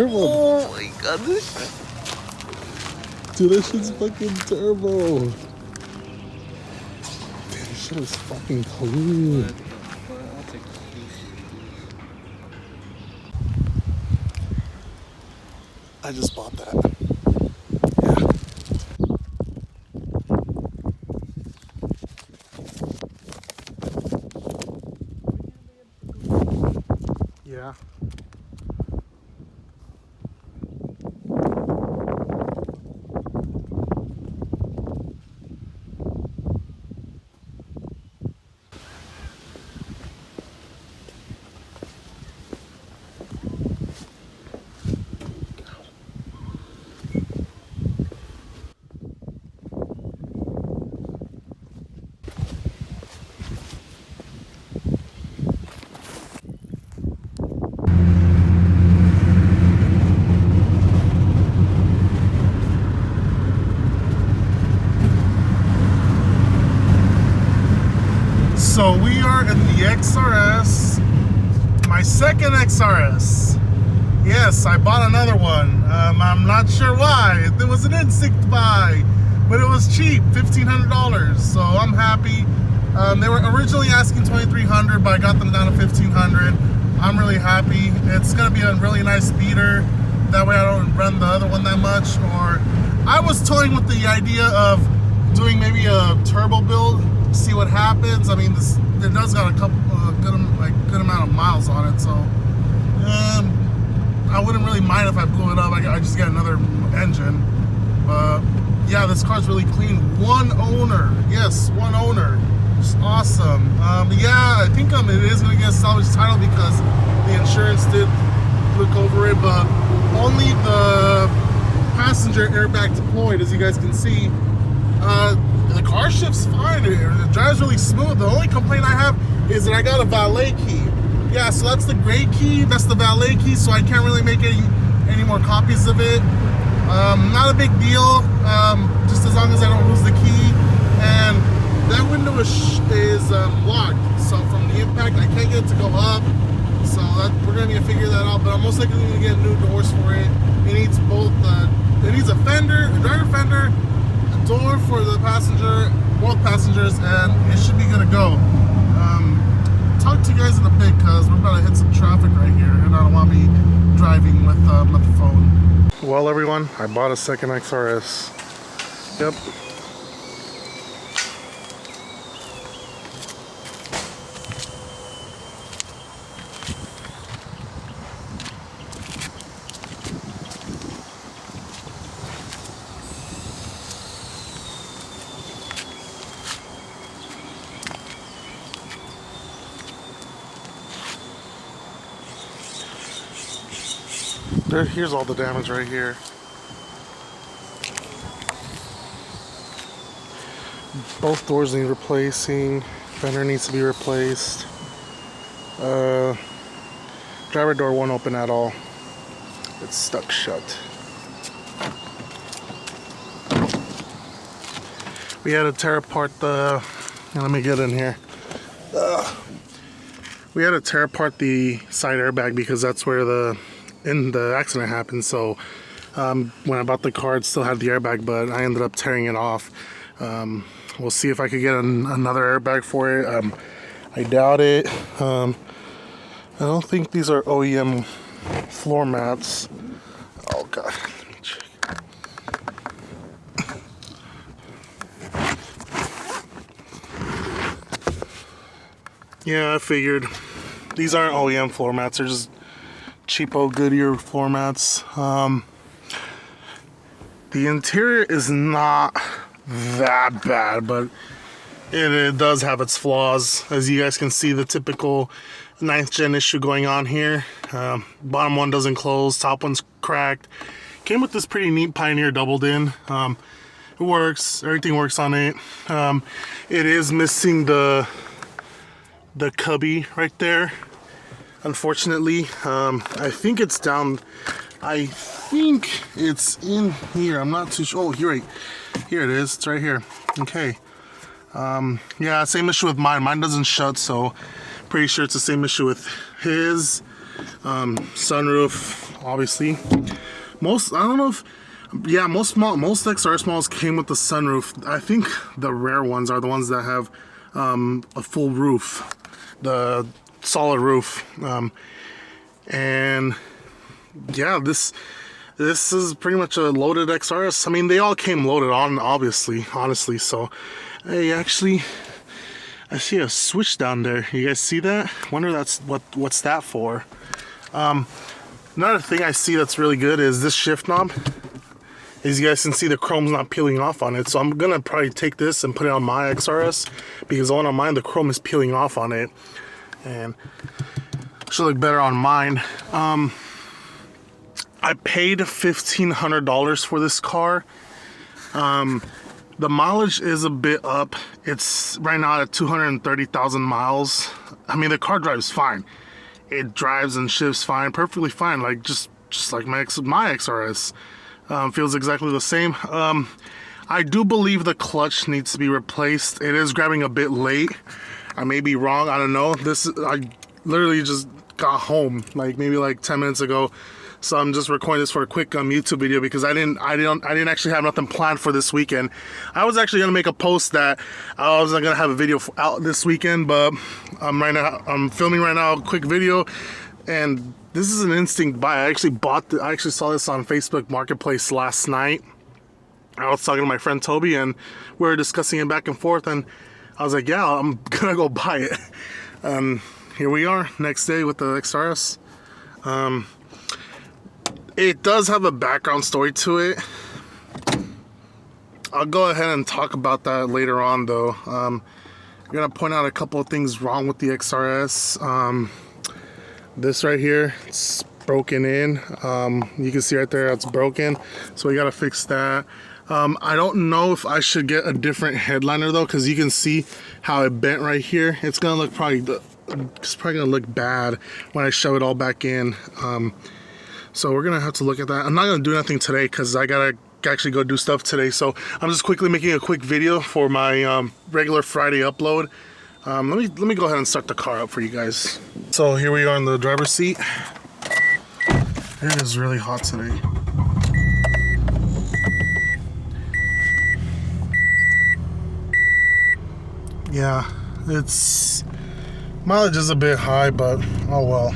Oh my goodness. Dude, that shit's fucking turbo. Dude, this shit is fucking clean. I'll take this. I just bought that. Yeah. So we are in the XRS, my second XRS. Yes, I bought another one. I'm not sure why. It was an instinct buy, but it was cheap, $1,500. So I'm happy. They were originally asking $2,300, but I got them down to $1,500. I'm really happy. It's gonna be a really nice speeder. That way I don't run the other one that much. Or I was toying with the idea of doing maybe a turbo build. See what happens. I mean, it does got a couple good amount of miles on it, so I wouldn't really mind if I blew it up. I just get another engine. But yeah, this car's really clean. One owner, yes, one owner. It's awesome. Yeah, I think it is gonna get a salvage title because the insurance did look over it, but only the passenger airbag deployed, as you guys can see. The car shifts fine. It drives really smooth. The only complaint I have is that I got a valet key. Yeah, so that's the gray key. That's the valet key, so I can't really make any more copies of it. Not a big deal, just as long as I don't lose the key. And that window is locked, so from the impact, I can't get it to go up. So we're gonna need to figure that out. But I'm most likely gonna get new doors for it. It needs both. It needs a fender, a driver fender, door for the passenger, both passengers, and it should be good to go. Talk to you guys in a bit because we're about to hit some traffic right here, and I don't want to be driving with the phone. Well, everyone, I bought a second XRS. Yep. Here's all the damage right here. Both doors need replacing. Fender needs to be replaced. Driver door won't open at all. It's stuck shut. We had to tear apart the... Let me get in here. We had to tear apart the side airbag because that's where the accident happened. So when I bought the car, it still had the airbag, but I ended up tearing it off. We'll see if I could get another airbag for it. I doubt it. I don't think these are OEM floor mats. Oh god, let me check. Yeah, I figured. These aren't OEM floor mats, they're just cheapo Goodyear floor mats. The interior is not that bad, but it does have its flaws. As you guys can see, the typical 9th gen issue going on here. Bottom one doesn't close, top one's cracked. Came with this pretty neat Pioneer doubled in. It works, everything works on it. It is missing the cubby right there. Unfortunately, I think it's down. I think it's in here. I'm not too sure. Oh, here it is. It's right here. Okay. Yeah, same issue with mine. Mine doesn't shut, so pretty sure it's the same issue with his. Sunroof obviously. Most, I don't know if, yeah, most XRS models came with the sunroof. I think the rare ones are the ones that have a full roof, the solid roof. And yeah, this is pretty much a loaded XRS. I mean, they all came loaded on, obviously, honestly. So, hey, actually, I see a switch down there. You guys see that? Wonder what's that for? Another thing I see that's really good is this shift knob. As you guys can see, the chrome's not peeling off on it. So I'm gonna probably take this and put it on my XRS, because the one on mine, the chrome is peeling off on it, and should look better on mine. I paid $1,500 for this car. The mileage is a bit up. It's right now at 230,000 miles. I mean, the car drives fine. It drives and shifts fine, perfectly fine, like just like my XRS. Feels exactly the same. I do believe the clutch needs to be replaced. It is grabbing a bit late. I may be wrong. I don't know. I literally just got home maybe 10 minutes ago. So I'm just recording this for a quick YouTube video, because I didn't actually have nothing planned for this weekend. I was actually gonna make a post that I wasn't gonna have a video out this weekend, but I'm filming right now a quick video, and this is an instinct buy. I actually saw this on Facebook Marketplace last night. I was talking to my friend Toby, and we were discussing it back and forth, and I was like, yeah, I'm gonna go buy it. Here we are, next day with the XRS. It does have a background story to it. I'll go ahead and talk about that later on, though. I'm gonna point out a couple of things wrong with the XRS. This right here, it's broken in. You can see right there, it's broken. So we gotta fix that. I don't know if I should get a different headliner though, because you can see how it bent right here. It's gonna look it's probably gonna look bad when I shove it all back in. So we're gonna have to look at that. I'm not gonna do nothing today because I gotta actually go do stuff today. So I'm just quickly making a quick video for my regular Friday upload. Let me go ahead and start the car up for you guys. So here we are in the driver's seat. It is really hot today. Yeah, it's mileage is a bit high, but oh well.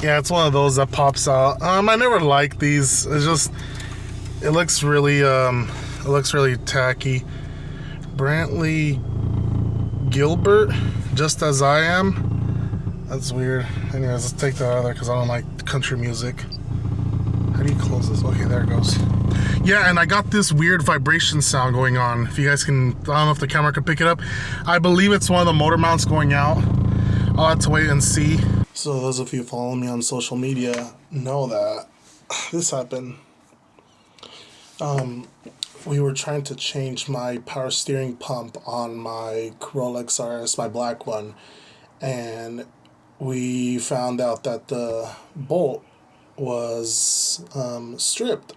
Yeah, it's one of those that pops out. I never liked these. It looks really tacky. Brantley Gilbert, just as I am. That's weird. Anyways, let's take that out of there because I don't like country music. How do you close this? Okay, there it goes. Yeah, and I got this weird vibration sound going on. If you guys can, I don't know if the camera can pick it up. I believe it's one of the motor mounts going out. I'll have to wait and see. So those of you following me on social media know that this happened. We were trying to change my power steering pump on my Corolla XRS, my black one, and we found out that the bolt was stripped.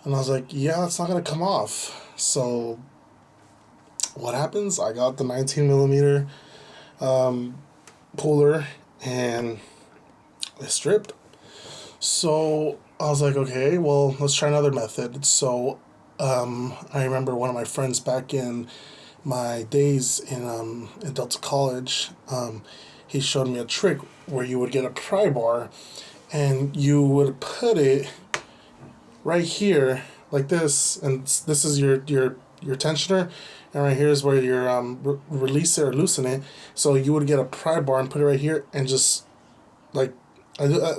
And I was like, yeah, it's not gonna come off. So what happens? I got the 19 millimeter puller and it's stripped. So I was like, okay, well, let's try another method. So I remember one of my friends back in my days in Delta College, he showed me a trick where you would get a pry bar and you would put it right here like this, and this is your tensioner, and right here is where you're release it or loosen it. So you would get a pry bar and put it right here and just like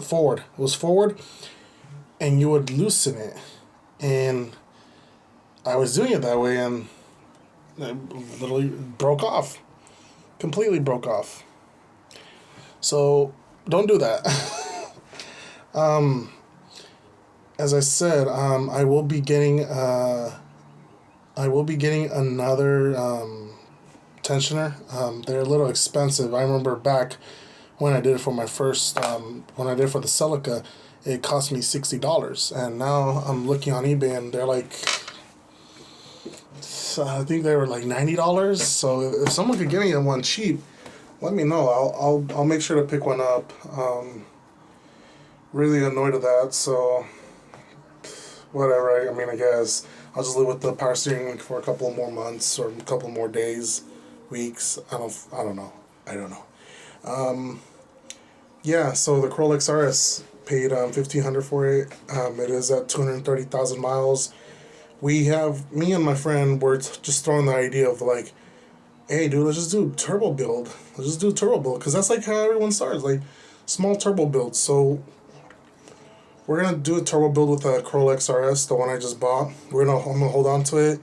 forward. It was forward, and you would loosen it. And I was doing it that way, and it literally broke off, completely broke off. So don't do that. As I said, I will be getting another tensioner. They're a little expensive. I remember back when I did it for my first, when I did it for the Celica, it cost me $60, and now I'm looking on eBay and they're like, I think they were like $90. So if someone could give me one cheap, let me know. I'll make sure to pick one up. Really annoyed at that, so whatever. I mean, I guess I'll just live with the power steering for a couple more months or a couple more days, weeks. I don't know. Yeah. So the Corolla XRS paid $1,500 for it. It is at 230,000 miles. Me and my friend were just throwing the idea of like, hey, dude, let's just do turbo build. Let's just do turbo build because that's like how everyone starts, like small turbo builds. So we're gonna do a turbo build with a Corolla XRS, the one I just bought. I'm gonna hold on to it.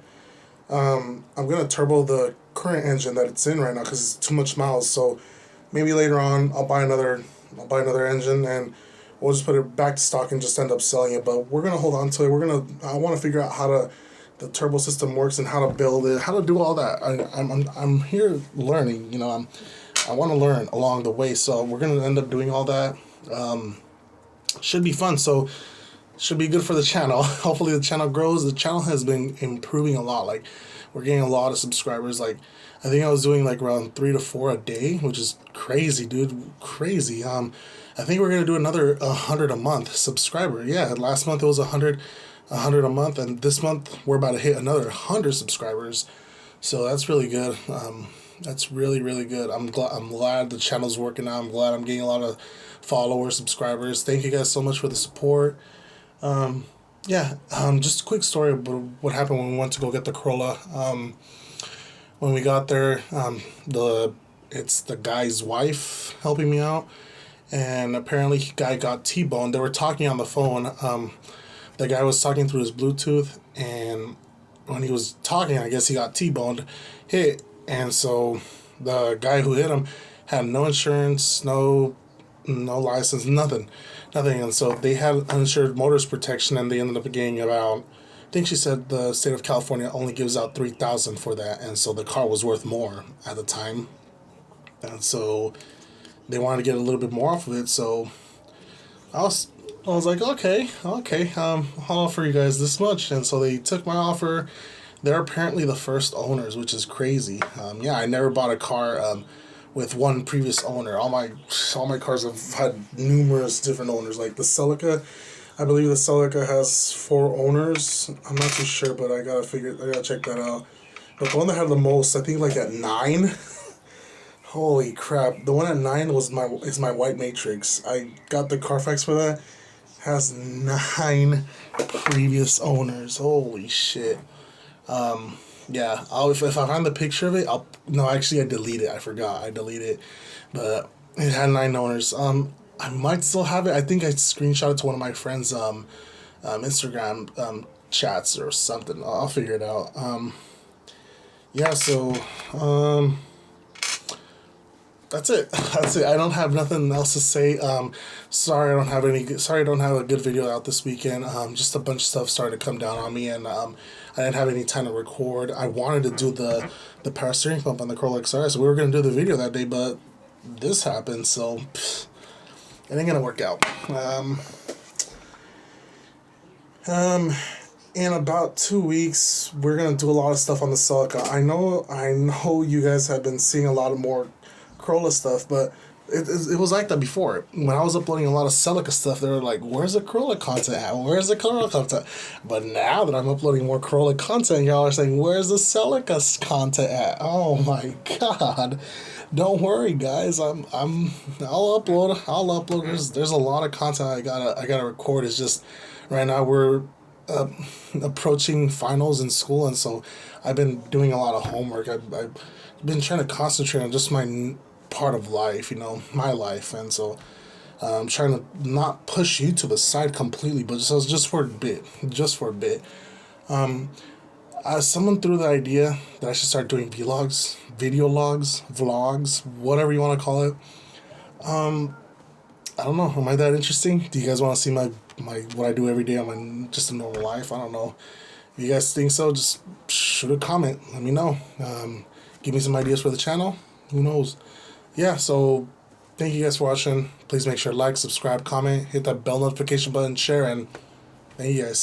I'm gonna turbo the current engine that it's in right now because it's too much miles. So maybe later on I'll buy another engine and we'll just put it back to stock and just end up selling it. But we're gonna hold on to it. I want to figure out how the turbo system works and how to build it, how to do all that. I'm here learning. You know, I want to learn along the way. So we're gonna end up doing all that. Should be fun. So should be good for the channel. Hopefully the channel grows. The channel has been improving a lot. Like we're getting a lot of subscribers. Like I think I was doing like around 3 to 4 a day, which is crazy, dude. Crazy. I think we're gonna do another 100 a month subscriber. Yeah, last month it was 100 a month, and this month we're about to hit another 100 subscribers. So that's really good. That's really, really good. I'm glad the channel's working out. I'm glad I'm getting a lot of followers, subscribers. Thank you guys so much for the support. Just a quick story about what happened when we went to go get the Corolla. When we got there, it's the guy's wife helping me out, and apparently the guy got T-boned. They were talking on the phone. The guy was talking through his Bluetooth, and when he was talking, I guess he got T-boned, hit, and so the guy who hit him had no insurance, no license, nothing, and so they had uninsured motorist protection, and they ended up getting about, I think she said the state of California only gives out $3,000 for that, and so the car was worth more at the time, and so they wanted to get a little bit more off of it. So I was like, okay, I'll offer you guys this much, and so they took my offer. They're apparently the first owners, which is crazy. I never bought a car with one previous owner. All my cars have had numerous different owners. Like the Celica, I believe the Celica has 4 owners. I'm not too sure, but I gotta check that out. But the one that had the most, I think like at 9. Holy crap! The one at 9 is my white Matrix. I got the Carfax for that. Has 9 previous owners. Holy shit. If I find the picture of it, I deleted it. I forgot. I deleted it. But it had 9 owners. I might still have it. I think I screenshot it to one of my friends' Instagram chats or something. I'll figure it out. That's it. I don't have nothing else to say. Sorry I don't have a good video out this weekend. Just a bunch of stuff started to come down on me, and I didn't have any time to record. I wanted to do the power steering pump on the Corolla XRS. We were gonna do the video that day, but this happened, so it ain't gonna work out. In about 2 weeks, we're gonna do a lot of stuff on the Celica. I know you guys have been seeing a lot of more Corolla stuff, but it was like that before. When I was uploading a lot of Celica stuff, they were like, where's the Corolla content at? Where's the Corolla content? But now that I'm uploading more Corolla content, y'all are saying, where's the Celica content at? Oh my god. Don't worry, guys. I'll upload. There's a lot of content I gotta record. It's just right now we're approaching finals in school, and so I've been doing a lot of homework. I've been trying to concentrate on just my part of life, my life, and so I'm trying to not push YouTube aside completely, but just for a bit. Someone threw the idea that I should start doing vlogs, video logs, vlogs, whatever you want to call it. I don't know. Am I that interesting? Do you guys want to see my what I do every day on my just a normal life? I don't know. If you guys think so, just shoot a comment. Let me know. Give me some ideas for the channel. Who knows? Yeah, so thank you guys for watching. Please make sure to like, subscribe, comment, hit that bell notification button, share, and thank you guys.